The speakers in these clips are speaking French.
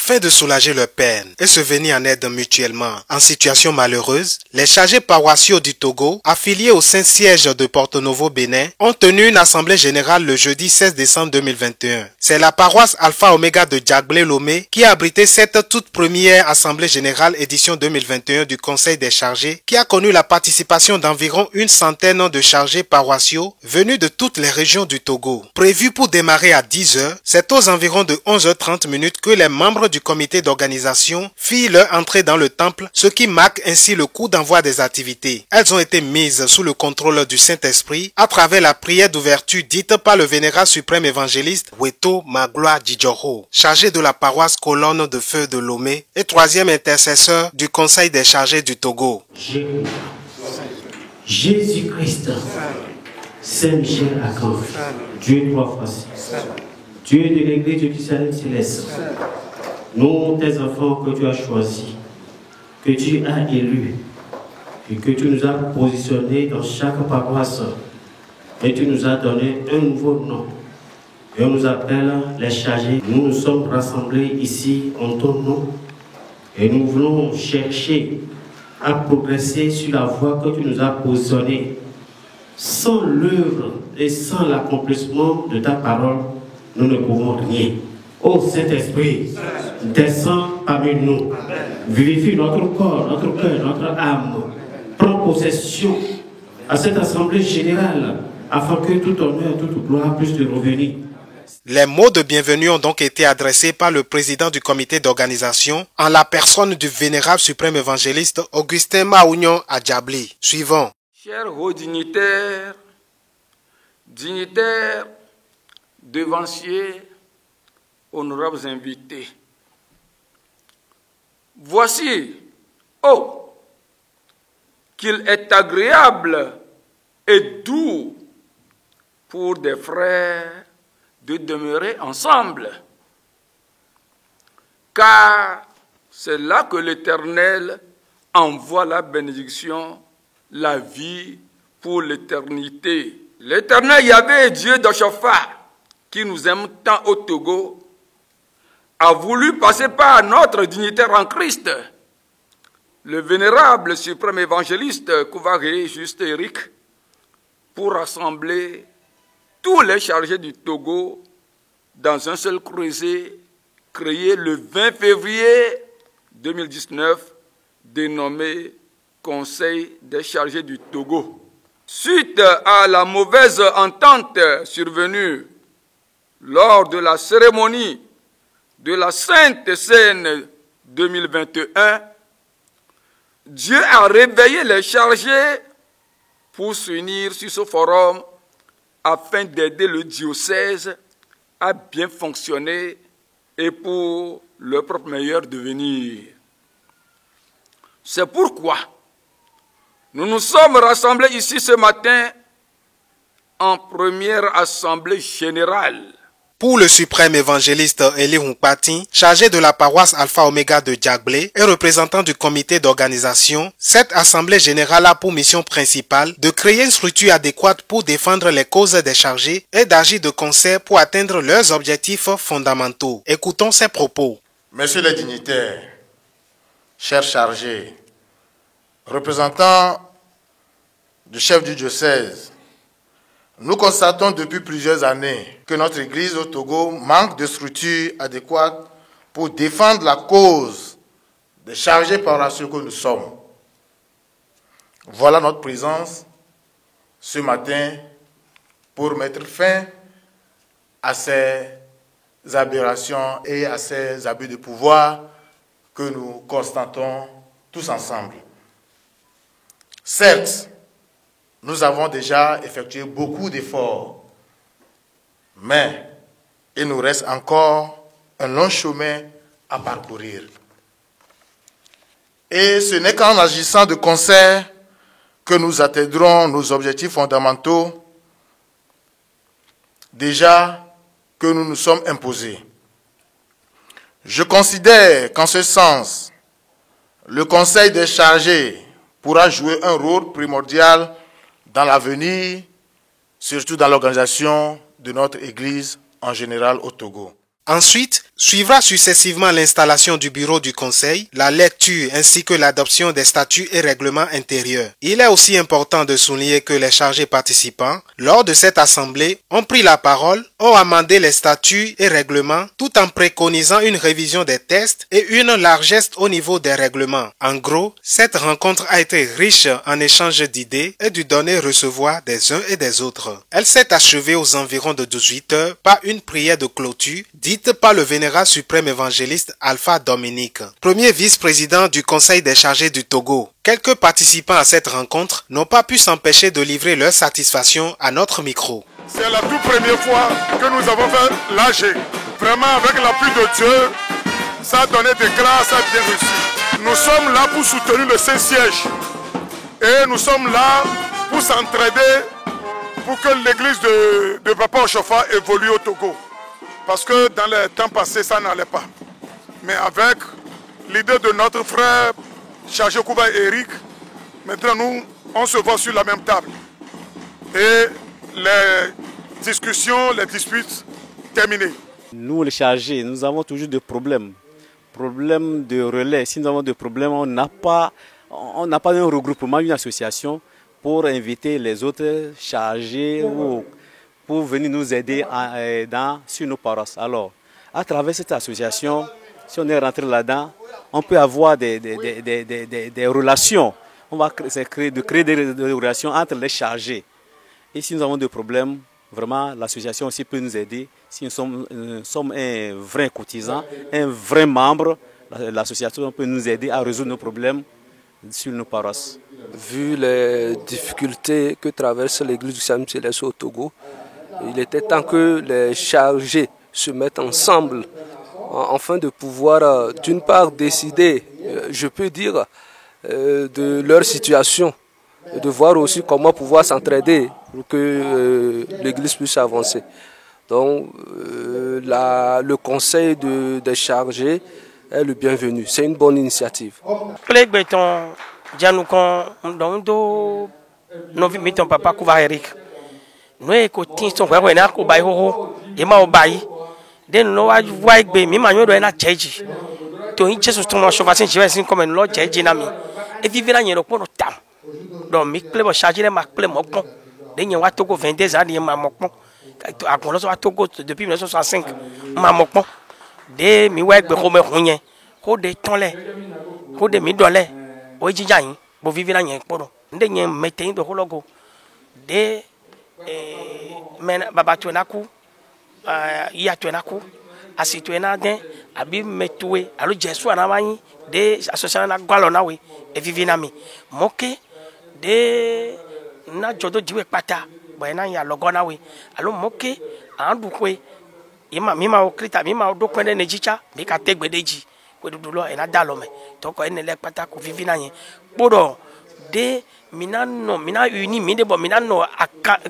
Afin de soulager leurs peines et se venir en aide mutuellement en situation malheureuse, les chargés paroissiaux du Togo, affiliés au Saint-Siège de Porto-Novo Bénin, ont tenu une assemblée générale le jeudi 16 décembre 2021. C'est la paroisse Alpha Omega de Djaglé-Lomé qui a abrité cette toute première assemblée générale édition 2021 du Conseil des chargés qui a connu la participation d'environ une centaine de chargés paroissiaux venus de toutes les régions du Togo. Prévu pour démarrer à 10h, c'est aux environs de 11h30 que les membres du comité d'organisation firent leur entrée dans le temple, ce qui marque ainsi le coup d'envoi des activités. Elles ont été mises sous le contrôle du Saint-Esprit à travers la prière d'ouverture dite par le vénérable suprême évangéliste Weto Magloire Djidjoro, chargé de la paroisse Colonne de Feu de Lomé et troisième intercesseur du Conseil des chargés du Togo. Jésus-Christ, Saint-Michel Archange, Dieu trois fois, Dieu de l'église du Salut céleste, nous, tes enfants que tu as choisis, que tu as élus, et que tu nous as positionnés dans chaque paroisse, et tu nous as donné un nouveau nom. Et on nous appelle les chargés. Nous nous sommes rassemblés ici en ton nom, et nous voulons chercher à progresser sur la voie que tu nous as positionnée. Sans l'œuvre et sans l'accomplissement de ta parole, nous ne pouvons rien. Ô Saint-Esprit, descends parmi nous, vivifie notre corps, notre cœur, notre âme. Prends possession à cette assemblée générale afin que tout honneur, toute gloire puisse te revenir. Les mots de bienvenue ont donc été adressés par le président du comité d'organisation en la personne du vénérable suprême évangéliste Augustin Maounion Adjabli. Suivant. Chers hauts dignitaires, devanciers, honorables invités, voici, qu'il est agréable et doux pour des frères de demeurer ensemble, car c'est là que l'Éternel envoie la bénédiction, la vie pour l'éternité. L'Éternel Yahvé, Dieu d'Oshopha, qui nous aime tant au Togo, a voulu passer par notre dignitaire en Christ, le vénérable suprême évangéliste Kouvaré Juste Eric, pour rassembler tous les chargés du Togo dans un seul creuset créé le 20 février 2019, dénommé Conseil des chargés du Togo. Suite à la mauvaise entente survenue lors de la cérémonie de la Sainte Seine 2021, Dieu a réveillé les chargés pour s'unir sur ce forum afin d'aider le diocèse à bien fonctionner et pour leur propre meilleur devenir. C'est pourquoi nous nous sommes rassemblés ici ce matin en première assemblée générale. Pour le suprême évangéliste Eli Hunkpati, chargé de la paroisse Alpha Omega de Djaglé et représentant du comité d'organisation, cette assemblée générale a pour mission principale de créer une structure adéquate pour défendre les causes des chargés et d'agir de concert pour atteindre leurs objectifs fondamentaux. Écoutons ces propos. Messieurs les dignitaires, chers chargés, représentants du chef du diocèse, nous constatons depuis plusieurs années que notre Église au Togo manque de structures adéquates pour défendre la cause des chargés paroissiaux que nous sommes. Voilà notre présence ce matin pour mettre fin à ces aberrations et à ces abus de pouvoir que nous constatons tous ensemble. Certes, nous avons déjà effectué beaucoup d'efforts, mais il nous reste encore un long chemin à parcourir. Et ce n'est qu'en agissant de concert que nous atteindrons nos objectifs fondamentaux, déjà que nous nous sommes imposés. Je considère qu'en ce sens, le Conseil des chargés pourra jouer un rôle primordial dans l'avenir, surtout dans l'organisation de notre Église en général au Togo. Ensuite, suivra successivement l'installation du bureau du conseil, la lecture ainsi que l'adoption des statuts et règlements intérieurs. Il est aussi important de souligner que les chargés participants, lors de cette assemblée, ont pris la parole, ont amendé les statuts et règlements tout en préconisant une révision des textes et une largesse au niveau des règlements. En gros, cette rencontre a été riche en échanges d'idées et du donner-recevoir des uns et des autres. Elle s'est achevée aux environs de 18 heures par une prière de clôture dite par le vénérable suprême évangéliste Alpha Dominique, premier vice-président du Conseil des chargés du Togo. Quelques participants à cette rencontre n'ont pas pu s'empêcher de livrer leur satisfaction à notre micro. C'est la toute première fois que nous avons fait l'AG. Vraiment, avec l'appui de Dieu, ça a donné des grâces, ça a bien réussi. Nous sommes là pour soutenir le Saint-Siège. Et nous sommes là pour s'entraider pour que l'église de Papa Oshofa évolue au Togo. Parce que dans les temps passés, ça n'allait pas. Mais avec l'idée de notre frère chargé Kouba et Eric, maintenant nous, on se voit sur la même table. Et les discussions, les disputes terminées. Nous, les chargés, nous avons toujours des problèmes. Problèmes de relais. Si nous avons des problèmes, on n'a pas un regroupement, une association pour inviter les autres chargés ou pour venir nous aider sur nos paroisses. Alors, à travers cette association, si on est rentré là-dedans, on peut avoir des relations. On va créer des relations entre les chargés. Et si nous avons des problèmes, vraiment, l'association aussi peut nous aider. Si nous sommes un vrai cotisant, un vrai membre, l'association peut nous aider à résoudre nos problèmes sur nos paroisses. Vu les difficultés que traverse l'église du Saint Céleste au Togo, il était temps que les chargés se mettent ensemble afin de pouvoir, d'une part, décider, je peux dire, de leur situation et de voir aussi comment pouvoir s'entraider pour que l'église puisse avancer. Donc, le conseil des chargés est le bienvenu. C'est une bonne initiative. No e ko tin so kwa na ko bai ho e ma o bai den no wa gbe mi ma nyodo na cheji to in Jesus to no shofa sin jiwe sin come no cheji na mi e vivi na yen ro pon tam do mi ple bo charger le ma ple mo pon de yen wa Togo 22 ans de ma mo pon akon lo so wa Togo depuis 1965 ma mo pon de mi wa gbe ko me hun yen ko de ton le ko de mi do le o jija yin bo vivi na yen pon de yen metin do hologo de men baba tuenaku ya tuenaku asi tuena den abi metue alo jesu ana wanyi de association na gwalo na we e vivi na mi moke de na jodo diwe pata bo na ya logo na we alo moke andu kwe mi ma o krita mi ma o do kwende ne jicha mi ka tegbedeji kwe dudulo e na dalo me to ko ene le pata ko vivi na yen podo de mina uni mi de bo mina no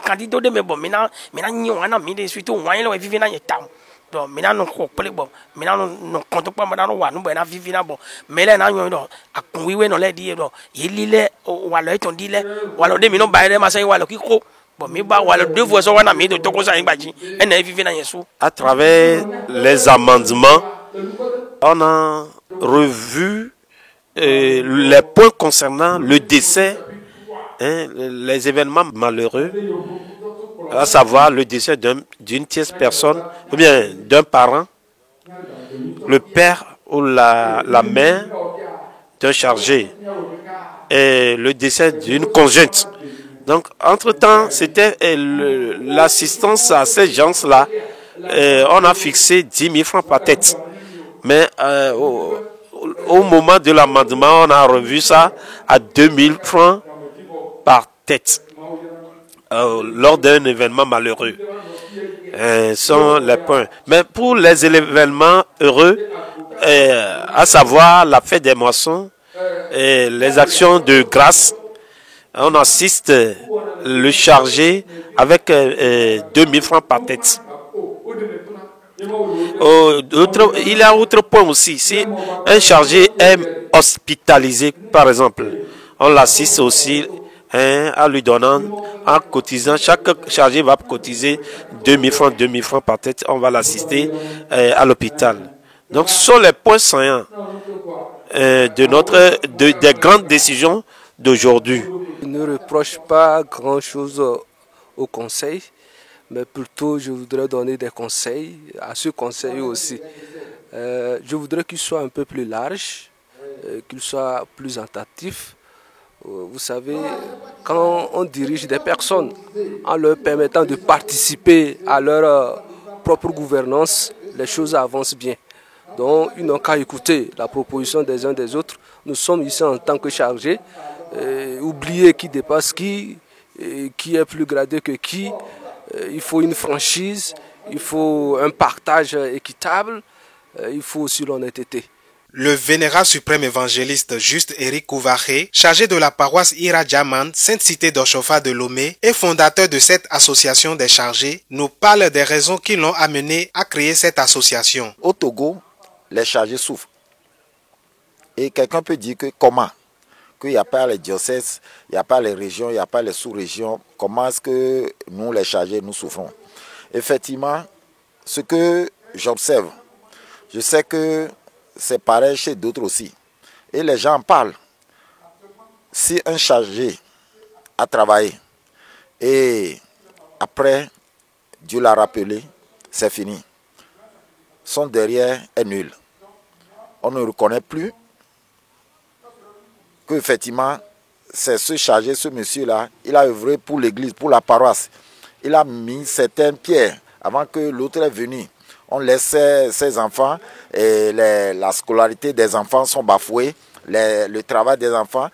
candidat de me bo mina nyo ana mi de suite wan le vivi na yetam do mina no ko pele bo mina no konto pa ma no wa no bo na vivi na bo mele na nyo do akun wiwe no le di do yelile wa lo eton di le wa lo de mi no ba re ma se wa lo kiko bo mi ba wa lo deux fois so wa na mi de to ko sa yin gbaji ene vivi na yesu. À travers les amendements, on a revu les points concernant le décès, les événements malheureux, à savoir le décès d'une tierce personne, ou bien d'un parent, le père ou la mère d'un chargé, et le décès d'une conjointe. Donc, entre-temps, c'était l'assistance à ces gens-là. On a fixé 10 000 francs par tête. Mais au moment de l'amendement, on a revu ça à 2 000 francs par tête lors d'un événement malheureux. Sont les points. Mais pour les événements heureux, à savoir la fête des moissons, et les actions de grâce, on assiste le chargé avec 2 000 francs par tête. Il y a autre point aussi. Si un chargé est hospitalisé, par exemple, on l'assiste aussi en lui donnant, en cotisant, chaque chargé va cotiser 2000 francs par tête, on va l'assister à l'hôpital. Donc ce sont les points saillants des grandes décisions d'aujourd'hui. Je ne reproche pas grand-chose au conseil, mais plutôt je voudrais donner des conseils à ce conseil aussi. Je voudrais qu'il soit un peu plus large, qu'il soit plus attentif. Vous savez, quand on dirige des personnes en leur permettant de participer à leur propre gouvernance, les choses avancent bien. Donc, ils n'ont qu'à écouter la proposition des uns des autres. Nous sommes ici en tant que chargés. Oublier qui dépasse qui est plus gradé que qui. Il faut une franchise, il faut un partage équitable, il faut aussi l'honnêteté. Le vénérable suprême évangéliste Juste Éric Kouvaré, chargé de la paroisse Ira Djaman, Sainte-Cité d'Oshofa de Lomé et fondateur de cette association des chargés, nous parle des raisons qui l'ont amené à créer cette association. Au Togo, les chargés souffrent. Et quelqu'un peut dire que comment? Qu'il n'y a pas les diocèses, il n'y a pas les régions, il n'y a pas les sous-régions. Comment est-ce que nous, les chargés, nous souffrons? Effectivement, ce que j'observe, je sais que c'est pareil chez d'autres aussi. Et les gens en parlent. Si un chargé a travaillé et après, Dieu l'a rappelé, c'est fini. Son derrière est nul. On ne reconnaît plus qu'effectivement, c'est ce chargé, ce monsieur-là, il a œuvré pour l'église, pour la paroisse. Il a mis certaines pierres avant que l'autre est venu. On laissait ses enfants et la scolarité des enfants sont bafouées, le travail des enfants.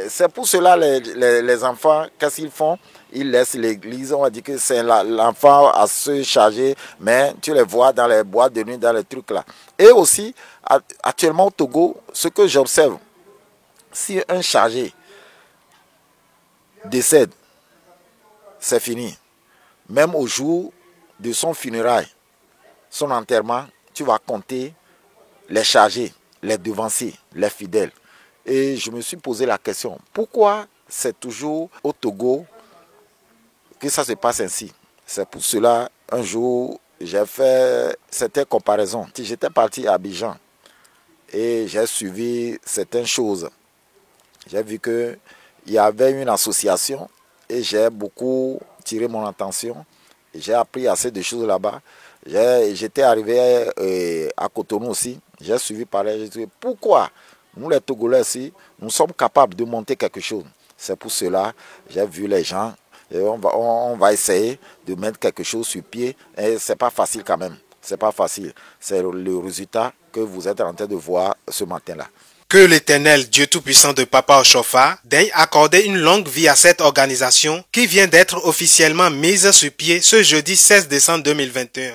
C'est pour cela les enfants, qu'est-ce qu'ils font? Ils laissent l'église, on va dire que c'est l'enfant à se charger, mais tu les vois dans les boîtes de nuit, dans les trucs là. Et aussi, actuellement au Togo, ce que j'observe, si un chargé décède, c'est fini. Même au jour de son funérail, son enterrement, tu vas compter les chargés, les devanciers, les fidèles. Et je me suis posé la question, pourquoi c'est toujours au Togo que ça se passe ainsi? C'est pour cela, un jour, j'ai fait certaines comparaisons. J'étais parti à Abidjan et j'ai suivi certaines choses. J'ai vu qu'il y avait une association et j'ai beaucoup tiré mon attention. J'ai appris assez de choses là-bas. J'étais arrivé à Cotonou aussi. J'ai suivi pareil. J'ai dit, pourquoi nous les Togolais ici, nous sommes capables de monter quelque chose? C'est pour cela que j'ai vu les gens. Et on va essayer de mettre quelque chose sur pied. Et ce n'est pas facile quand même. Ce n'est pas facile. C'est le résultat que vous êtes en train de voir ce matin-là. Que l'Éternel, Dieu Tout-Puissant de Papa Oshofa, daigne accorder une longue vie à cette organisation qui vient d'être officiellement mise sur pied ce jeudi 16 décembre 2021.